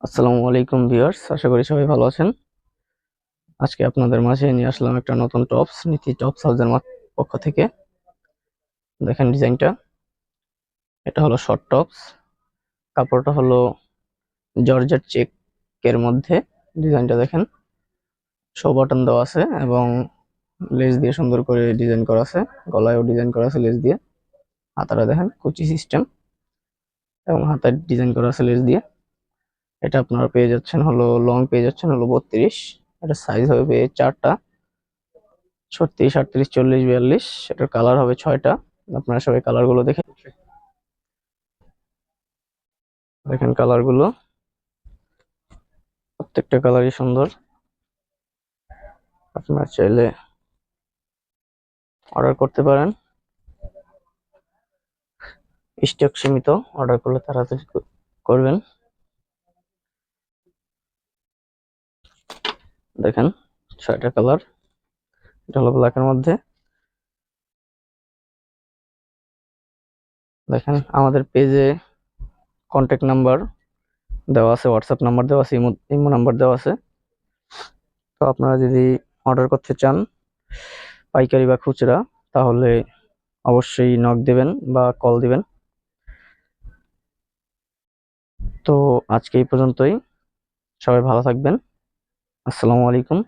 আসসালামু আলাইকুম ভিউয়ার্স, আশা করি সবাই ভালো আছেন। আজকে আপনাদের মাঝে নিয়ে আসলাম একটা নতুন টপস, নীতি টপস হাউসের পক্ষ থেকে। দেখেন ডিজাইনটা, এটা হলো শর্ট টপস। কাপড়টা হলো জর্জেট চেকের মধ্যে। ডিজাইনটা দেখেন, শো বাটন দেওয়া আছে এবং লেস দিয়ে সুন্দর করে ডিজাইন করা আছে। গলায়ও ডিজাইন করা আছে লেস দিয়ে। হাতাটা দেখেন কুচি সিস্টেম এবং হাতায় ডিজাইন করা আছে লেস দিয়ে। এটা আপনারা পেয়ে যাচ্ছেন হলো লং পেয়ে যাচ্ছেন হলো 32। এটা সাইজ হবে পেয়ে 4টা, 36, 38, 40, 42। এটার কালার হবে 6টা। আপনারা সবাই কালার গুলো দেখেন দেখেন কালার গুলো, প্রত্যেকটা কালারই সুন্দর। আপনারা চাইলে অর্ডার করতে পারেন। স্টক সীমিত, অর্ডার করলে তাড়াতাড়ি করবেন। দেখেন 6টা কালার। এটা হলো ব্ল্যাকের মধ্যে। দেখেন আমাদের পেজে কন্ট্যাক্ট নাম্বার দেওয়া আছে, হোয়াটসঅ্যাপ নাম্বার দেওয়া আছে, ইমো নাম্বার দেওয়া আছে। তো আপনারা যদি অর্ডার করতে চান পাইকারি বা খুচরা, তাহলে অবশ্যই নক দিবেন বা কল দিবেন। তো আজকে এই পর্যন্তই। সবাই ভালো থাকবেন। আসসালামু আলাইকুম।